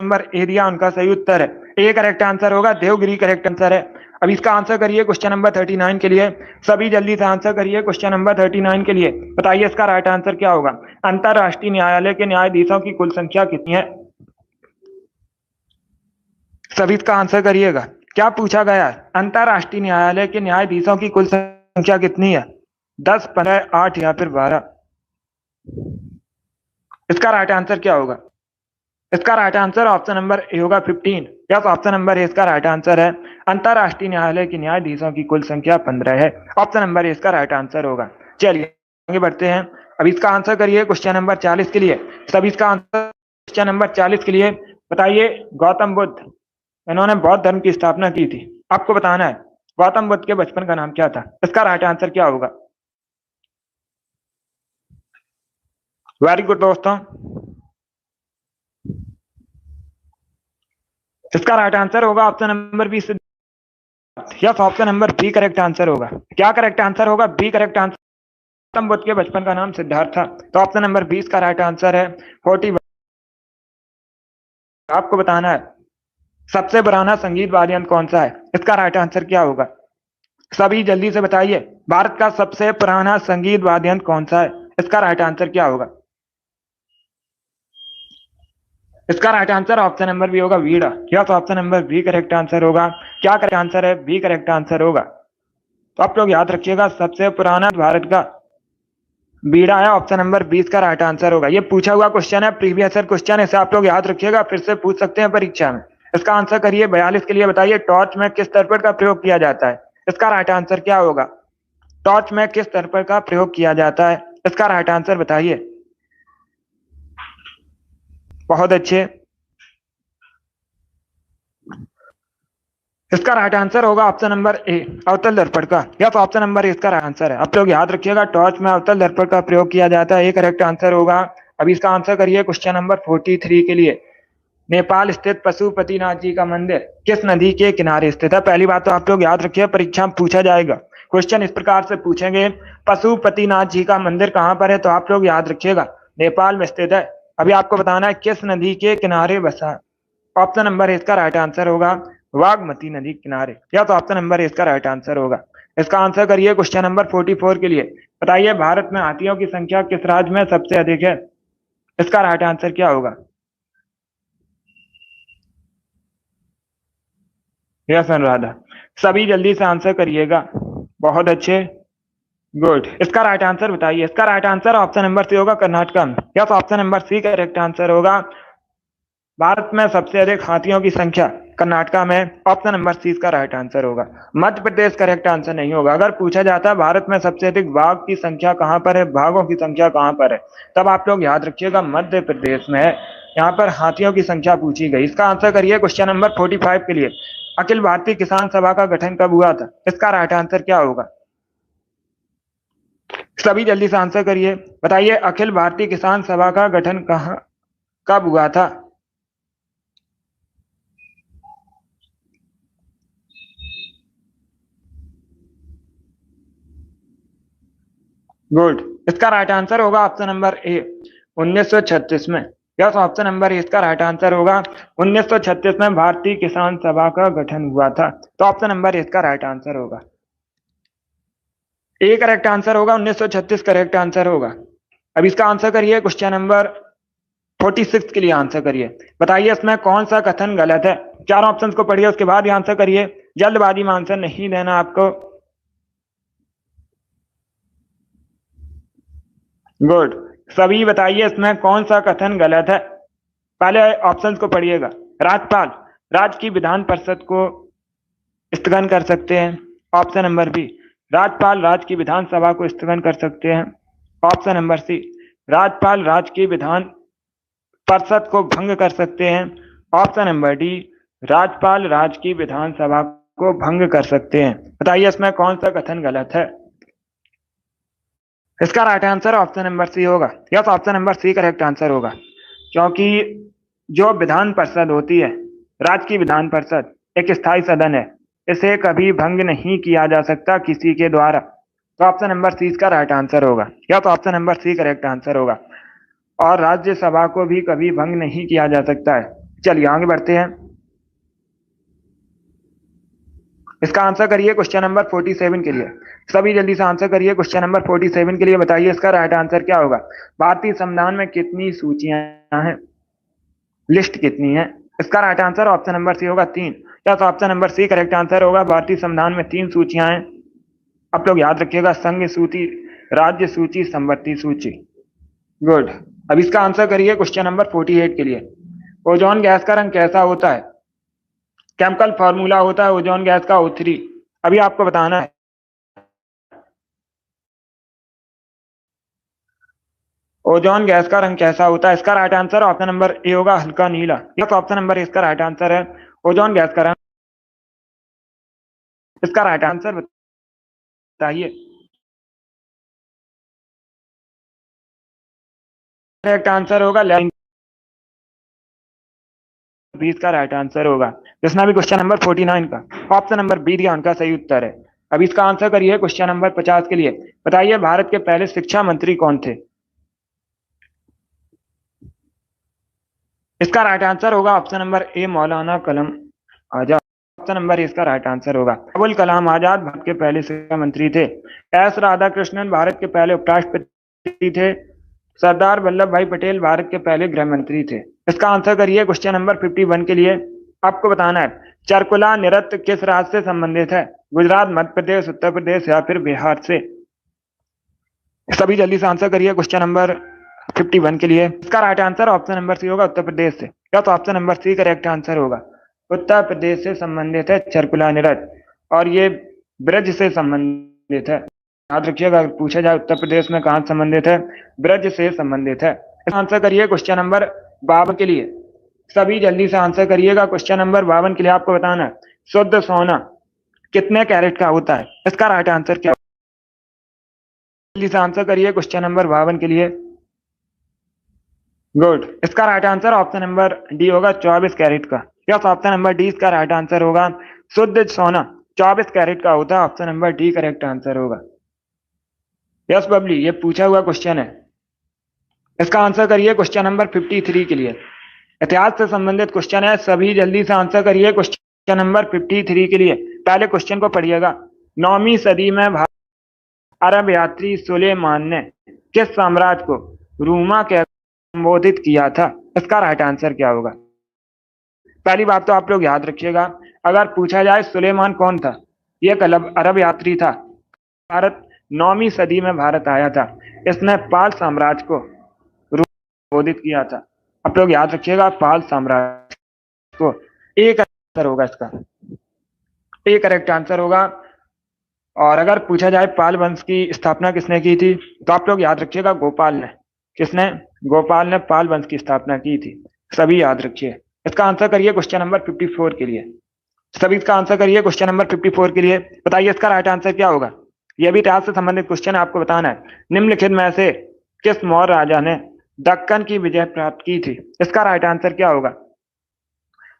A: नंबर ए दिया उनका सही उत्तर है। ए करेक्ट आंसर होगा, देवगिरी करेक्ट आंसर है। अब इसका आंसर करिए क्वेश्चन नंबर 39 के लिए। सभी जल्दी से आंसर करिए क्वेश्चन नंबर 39 के लिए। बताइए इसका राइट आंसर क्या होगा? अंतरराष्ट्रीय न्यायालय के न्यायाधीशों की कुल संख्या कितनी है? सभी इसका आंसर करिएगा। क्या पूछा गया है? अंतरराष्ट्रीय न्यायालय के न्यायाधीशों की कुल संख्या कितनी है? 10, 15, 8 या फिर 12? इसका राइट आंसर क्या होगा? इसका right answer option number A होगा 15। यस, ऑप्शन नंबर ए इसका राइट आंसर है। अंतरराष्ट्रीय न्यायालय के न्यायाधीशों की कुल संख्या 15 है। ऑप्शन नंबर ए इसका राइट आंसर होगा। चलिए आगे बढ़ते हैं। अब इसका आंसर करिए क्वेश्चन नंबर 40 के लिए। सभी इसका आंसर क्वेश्चन नंबर 40 के लिए। बताइए गौतम बुद्ध, इन्होंने बौद्ध धर्म की स्थापना की थी। आपको बताना है गौतम बुद्ध के बचपन का नाम क्या था? इसका राइट आंसर क्या होगा? वेरी गुड दोस्तों। इसका राइट आंसर होगा option number B, yes, option number B correct answer होगा। क्या करेक्ट आंसर होगा? B correct answer. Gautam Buddha के बचपन का नाम सिद्धार्थ था। तो ऑप्शन नंबर 20 का राइट आंसर है 41। आपको बताना है सबसे पुराना संगीत वाद्य यंत्र कौन सा है? इसका राइट आंसर क्या होगा? सभी जल्दी से बताइए भारत का सबसे पुराना संगीत वाद्य यंत्र कौन सा है? इसका राइट आंसर क्या होगा? इसका right answer option number B होगा, veena. Yes, option number B correct answer होगा। क्या करेक्ट आंसर है? बी करेक्ट आंसर होगा। तो आप लोग याद रखिएगा सबसे पुराना भारत का बीड़ा है। ऑप्शन नंबर 20 का राइट आंसर होगा। ये पूछा हुआ क्वेश्चन है, प्रीवियस ईयर क्वेश्चन है, इसे आप लोग याद रखिएगा, फिर से पूछ सकते हैं परीक्षा में। इसका आंसर करिए 42 के लिए। बताइए टॉर्च में किस दर्पण का प्रयोग किया जाता है? इसका राइट आंसर क्या होगा? टॉर्च में किस दर्पण का प्रयोग किया जाता है? इसका राइट आंसर बताइए। बहुत अच्छे। इसका राइट आंसर होगा ऑप्शन नंबर ए, अवतल दर्पण का। यस, ऑप्शन नंबर ए इसका राइट आंसर है। आप लोग याद रखिएगा टॉर्च में अवतल दर्पण का प्रयोग किया जाता है। ये करेक्ट आंसर होगा। अभी इसका आंसर करिए क्वेश्चन नंबर 43 के लिए। नेपाल स्थित पशुपतिनाथ जी का मंदिर किस नदी के किनारे स्थित है? पहली बात तो आप लोग याद रखिए, परीक्षा में पूछा जाएगा क्वेश्चन इस प्रकार से पूछेंगे, पशुपतिनाथ जी का मंदिर कहां पर है, तो आप लोग याद रखिएगा नेपाल में स्थित है। अभी आपको बताना है किस नदी के किनारे बसा है। ऑप्शन नंबर इसका राइट आंसर होगा बागमती नदी किनारे, या तो ऑप्शन नंबर इसका राइट आंसर होगा। इसका आंसर करिए क्वेश्चन नंबर 44 के लिए। बताइए भारत में हाथियों की संख्या किस राज्य में सबसे अधिक है? इसका राइट आंसर क्या होगा? यस अनुराधा, सभी जल्दी से आंसर करिएगा। बहुत अच्छे, गुड। इसका राइट आंसर बताइए। इसका right answer option number C होगा कर्नाटका में, या तो option number C correct answer होगा। भारत में सबसे अधिक हाथियों की संख्या कर्नाटका में, ऑप्शन नंबर सी इसका राइट आंसर होगा। मध्य प्रदेश करेक्ट आंसर नहीं होगा। अगर पूछा जाता है भारत में सबसे अधिक बाघ की संख्या कहां पर है, बाघों की संख्या कहां पर है, तब आप लोग याद रखिएगा मध्य प्रदेश में है। यहाँ पर हाथियों की संख्या पूछी गई। इसका आंसर करिए क्वेश्चन नंबर 45 के लिए। अखिल भारतीय किसान सभा का गठन कब हुआ था? इसका राइट आंसर क्या होगा? सभी जल्दी से आंसर करिए। बताइए अखिल भारतीय किसान सभा का गठन कब हुआ था? गुड। इसका राइट आंसर होगा ऑप्शन नंबर ए 1936 में, यस ऑप्शन नंबर ए इसका राइट आंसर होगा। 1936 में भारतीय किसान सभा का गठन हुआ था, तो ऑप्शन नंबर ए इसका राइट आंसर होगा। ए करेक्ट आंसर होगा, 1936 करेक्ट आंसर होगा। अब इसका आंसर करिए क्वेश्चन नंबर 46 के लिए आंसर करिए। बताइए इसमें कौन सा कथन गलत है? चार ऑप्शंस को पढ़िए उसके बाद ही आंसर करिए, जल्दबाजी में आंसर नहीं देना आपको। गुड। सभी बताइए इसमें कौन सा कथन गलत है? पहले ऑप्शंस को पढ़िएगा। राज्यपाल राज्य की विधान परिषद को स्थगन कर सकते हैं, ऑप्शन नंबर बी। राज्यपाल राज्य की विधानसभा को स्थगन कर सकते हैं, ऑप्शन नंबर सी। राज्यपाल राज्य की विधान परिषद को भंग कर सकते हैं, ऑप्शन नंबर डी। राज्यपाल राज्य की विधानसभा को भंग कर सकते हैं। बताइए इसमें कौन सा कथन गलत है? इसका right answer option number C होगा, yes option number C correct answer होगा। क्योंकि जो विधान परिषद होती है, राज्य की विधान परिषद एक स्थायी सदन है, इसे कभी भंग नहीं किया जा सकता किसी के द्वारा, तो ऑप्शन नंबर सी इसका राइट आंसर होगा, या तो option number C correct answer होगा। और राज्यसभा को भी कभी भंग नहीं किया जा सकता है। चलिए आगे बढ़ते हैं। इसका आंसर करिए क्वेश्चन नंबर 47 के लिए। सभी जल्दी से आंसर करिए क्वेश्चन नंबर 47 के लिए। बताइए इसका राइट आंसर क्या होगा? भारतीय संविधान में कितनी सूचियां हैं, लिस्ट कितनी है? इसका right answer option number C होगा 3, या तो option number C correct answer होगा। भारतीय संविधान में 3 सूचियां हैं। आप लोग याद रखिएगा, संघ सूची, राज्य सूची, संवृत्ति सूची। गुड। अब इसका आंसर करिए क्वेश्चन नंबर 48 के लिए। ओजोन गैस का रंग कैसा होता है? केमिकल फॉर्मूला होता है ओजोन गैस का O3। अभी आपको बताना है ओजोन गैस का रंग कैसा होता है। इसका right answer option number A होगा हल्का नीला, यस ऑप्शन नंबर इसका राइट आंसर है। ओजोन गैस का रंग, इसका राइट आंसर बताइए। करेक्ट आंसर होगा बी इसका राइट आंसर होगा। जिसने भी क्वेश्चन नंबर 49 का ऑप्शन नंबर बी दिया उनका सही उत्तर है। अब इसका आंसर करिए क्वेश्चन नंबर 50 के लिए। बताइए भारत के पहले शिक्षा मंत्री कौन थे? इसका राइट आंसर होगा ऑप्शन नंबर ए मौलाना कलम आजाद, ऑप्शन नंबर इसका राइट आंसर होगा। अबुल कलाम आजाद भारत के पहले शिक्षा मंत्री थे। एस राधाकृष्णन भारत के पहले उपराष्ट्रपति थे। सरदार वल्लभ भाई पटेल भारत के पहले गृह मंत्री थे। इसका आंसर करिए क्वेश्चन नंबर 51 के लिए। आपको बताना है चरकुला नृत्य किस राज्य से संबंधित है? गुजरात, मध्य प्रदेश, उत्तर प्रदेश या फिर बिहार से? सभी जल्दी से आंसर करिए क्वेश्चन नंबर 51 के लिए। इसका right answer option number C होगा उत्तर प्रदेश से, या तो option number C correct answer होगा। उत्तर प्रदेश से संबंधित है चरकुला नृत्य, और ये ब्रज से संबंधित है। याद रखिएगा अगर पूछा जाए उत्तर प्रदेश में कहां संबंधित है, ब्रज से संबंधित है। आंसर करिए क्वेश्चन नंबर 52 के लिए। सभी जल्दी से आंसर करिएगा क्वेश्चन नंबर 52 के लिए। आपको बताना है शुद्ध सोना कितने कैरेट का होता है? इसका राइट आंसर क्या? जल्दी से आंसर करिए क्वेश्चन नंबर 52 के लिए। गुड। इसका right answer option number D होगा 24 कैरेट का। यस, ऑप्शन नंबर डी इसका राइट आंसर होगा। शुद्ध सोना 24 कैरेट का होता है। Option number D correct answer होगा। यस बबली, ये पूछा हुआ क्वेश्चन है। इसका आंसर करिए क्वेश्चन नंबर 53 के लिए। इतिहास से संबंधित क्वेश्चन है, सभी जल्दी से आंसर करिए क्वेश्चन नंबर 53 के लिए। पहले क्वेश्चन को पढ़िएगा। 9वीं सदी में अरब यात्री सुलेमान ने किस साम्राज्य को रूमा के संबोधित किया था? इसका राइट आंसर क्या होगा? पहली बात तो आप लोग याद रखिएगा, अगर पूछा जाए सुलेमान कौन था, यह एक अरब यात्री था। भारत 9वीं सदी में भारत आया था। इसने पाल साम्राज्य को संबोधित किया था। आप लोग याद रखिएगा, पाल साम्राज्य को। एक आंसर होगा इसका, एक करेक्ट आंसर होगा। और अगर पूछा जाए पाल वंश की स्थापना किसने की थी, तो आप लोग याद रखिएगा गोपाल ने। किसने? गोपाल ने पाल वंश की स्थापना की थी। सभी याद रखिए। इसका आंसर करिए क्वेश्चन नंबर 54 के लिए। सभी इसका आंसर करिए क्वेश्चन नंबर 54 के लिए। बताइए इसका राइट आंसर क्या होगा? यह भी इतिहास से संबंधित क्वेश्चन है, आपको बताना है। निम्नलिखित में से किस मौर्य राजा ने दक्कन की विजय प्राप्त की थी? इसका राइट आंसर क्या होगा?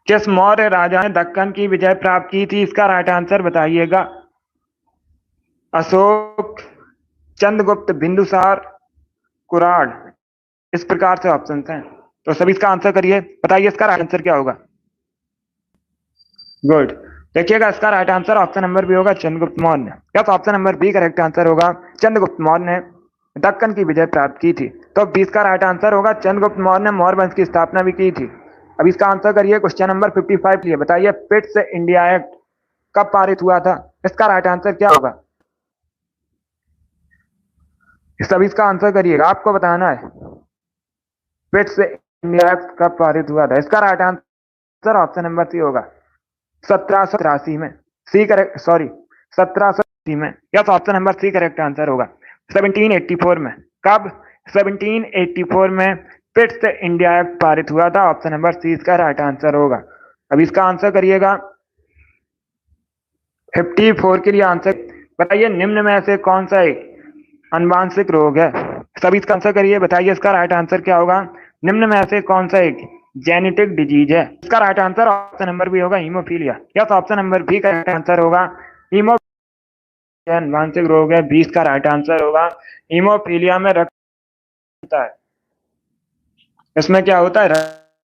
A: किस मौर्य राजा ने दक्कन की विजय प्राप्त की थी? इसका राइट आंसर बताइएगा। अशोक, चंद्रगुप्त, बिंदुसार, कुराड़। इस प्रकार से ऑप्शन हैं, तो सभी इसका आंसर करिए। बताइए इसका राइट आंसर क्या होगा? गुड। देखिएगा, इसका right answer option number B होगा Chandragupta Maurya. Yes, option number B correct answer होगा। चंद्रगुप्त मौर्य ने दक्कन की विजय प्राप्त की थी। तो 20 का राइट आंसर होगा। चंद्रगुप्त मौर्य ने मौर्य वंश की स्थापना भी की थी। अब इसका आंसर करिए क्वेश्चन नंबर 55 लिए। बताइए पिट्स इंडिया एक्ट कब पारित हुआ था? इसका राइट आंसर क्या होगा? सभी इसका आंसर करिएगा, आपको बताना है। पिट्स इंडिया एक्ट कब पारित हुआ था? इसका right answer option number C होगा 1783 में। सी करेक्ट, सॉरी 1780 में। Yes, option number C correct answer होगा। 1784 में। कब? 1784 में पिट्स इंडिया एक्ट पारित हुआ था। ऑप्शन नंबर सी इसका राइट आंसर होगा। अब इसका आंसर करिएगा 54 के लिए आंसर। बताइए निम्न में से कौन सा एक अनुवांशिक रोग है? सभी इसका आंसर करिए। बताइए इसका राइट आंसर क्या होगा? निम्न में से कौन सा एक जेनेटिक डिजीज है? इसका right answer option number B होगा haemophilia. Yes, option number B का राइट आंसर होगा हीमोफीलिया। अनुवांशिक रोग है, 20 का राइट आंसर होगा। हीमोफीलिया में रक्त होता है। इसमें क्या होता है?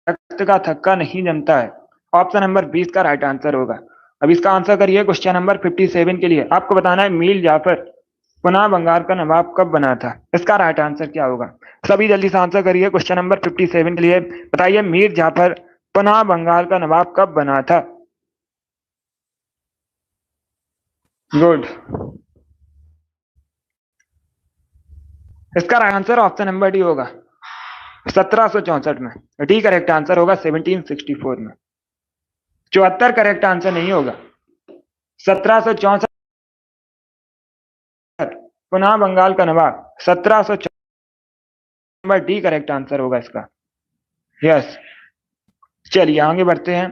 A: रक्त का थक्का नहीं जमता है। ऑप्शन नंबर 20 का राइट आंसर होगा। अब इसका आंसर करिए क्वेश्चन नंबर 57 के लिए। आपको बताना है मीर जाफर पुनः बंगाल का नवाब कब बना था? इसका राइट आंसर क्या होगा? सभी जल्दी से आंसर करिए क्वेश्चन नंबर 57 के लिए। बताइए मीर जाफर पुनः बंगाल का नवाब कब बना था? गुड। इसका right answer option number D होगा 1764 में। डी करेक्ट आंसर होगा 1764 में। 74 करेक्ट आंसर नहीं होगा। 1764 पुनः बंगाल का नवाब 1764 डी करेक्ट आंसर होगा इसका। यस, चलिए आगे बढ़ते हैं।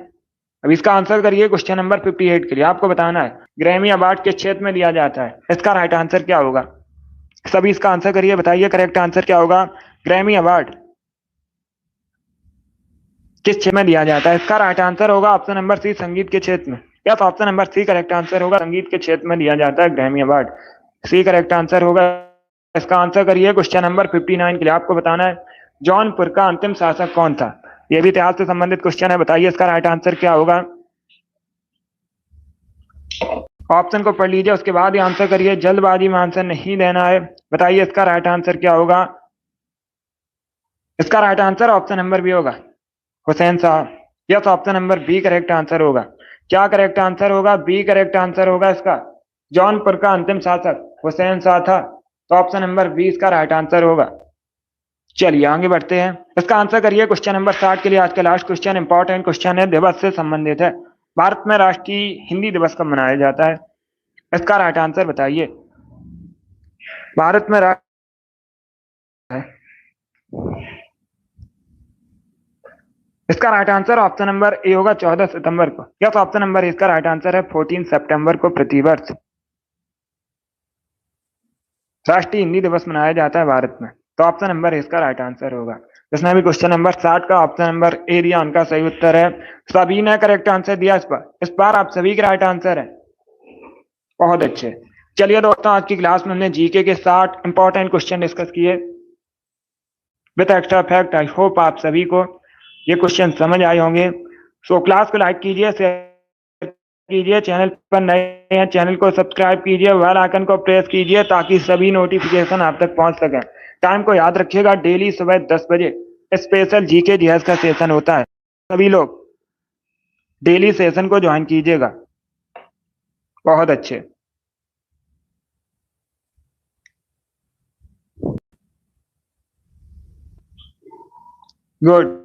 A: अब इसका आंसर करिए क्वेश्चन नंबर 58 के लिए। आपको बताना है ग्रैमी अवार्ड किस क्षेत्र में दिया जाता है? इसका राइट आंसर क्या होगा? सभी इसका आंसर करिए। बताइए करेक्ट आंसर क्या होगा? ग्रैमी अवार्ड किस क्षेत्र में दिया जाता है? इसका राइट आंसर होगा ऑप्शन नंबर सी संगीत के क्षेत्र में। Yes, option number C correct answer होगा। संगीत के क्षेत्र में दिया जाता है Grammy award. C correct answer होगा। इसका आंसर करिए क्वेश्चन नंबर 59 के लिए। आपको बताना है जौनपुर का अंतिम शासक कौन था? यह भी इतिहास से संबंधित क्वेश्चन है। बताइए इसका राइट आंसर क्या होगा? ऑप्शन को पढ़ लीजिए, उसके बाद ही आंसर करिए। जल्दबाजी में आंसर नहीं देना है। बताइए इसका राइट आंसर क्या होगा? इसका right answer option number B होगा हुसैन साहब। Yes, option number B correct answer होगा। क्या करेक्ट आंसर होगा? बी करेक्ट आंसर होगा इसका। जौनपुर का अंतिम शासक हुसैन शाह था। तो ऑप्शन नंबर बी इसका राइट आंसर होगा। चलिए आगे बढ़ते हैं। इसका आंसर करिए क्वेश्चन नंबर 60 के लिए। आज का लास्ट क्वेश्चन इंपॉर्टेंट क्वेश्चन है, दिवस से संबंधित है। भारत में राष्ट्रीय हिंदी दिवस कब मनाया जाता है? इसका राइट आंसर बताइए। भारत में इसका right answer option number A होगा 14 सितंबर को। यस, ऑप्शन नंबर इसका राइट आंसर है 14 सितंबर को प्रतिवर्ष राष्ट्रीय हिंदी दिवस मनाया जाता है भारत में। तो ऑप्शन नंबर इसका राइट आंसर होगा। इसमें भी क्वेश्चन नंबर 60 का ऑप्शन नंबर ए दिया उनका सही उत्तर है। सभी ने करेक्ट आंसर दिया इस बार आप सभी के राइट आंसर है। बहुत अच्छे। चलिए दोस्तों, आज की क्लास में हमने जीके के 60 इंपॉर्टेंट क्वेश्चन डिस्कस किए with extra fact. I hope आप सभी को ये क्वेश्चन समझ आए होंगे। सो क्लास को लाइक कीजिए, शेयर कीजिए, चैनल पर नए हैं चैनल को सब्सक्राइब कीजिए, बेल आइकन को प्रेस कीजिए ताकि सभी नोटिफिकेशन आप तक पहुंच सके। टाइम को याद रखिएगा, डेली सुबह 10 बजे स्पेशल जीके जीएस का सेशन होता है। सभी लोग डेली सेशन को ज्वाइन कीजिएगा। बहुत अच्छे। गुड।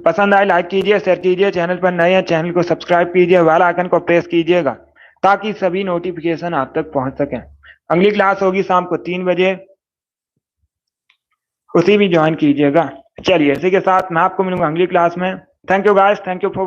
A: पसंद आए लाइक कीजिए, शेयर कीजिए, चैनल पर नए हैं चैनल को सब्सक्राइब कीजिए, बेल आइकन को प्रेस कीजिएगा ताकि सभी नोटिफिकेशन आप तक पहुंच सकें। अगली क्लास होगी शाम को 3 बजे, उसी भी ज्वाइन कीजिएगा। चलिए, इसी के साथ मैं आपको मिलूंगा अगली क्लास में। Thank you guys, thank you for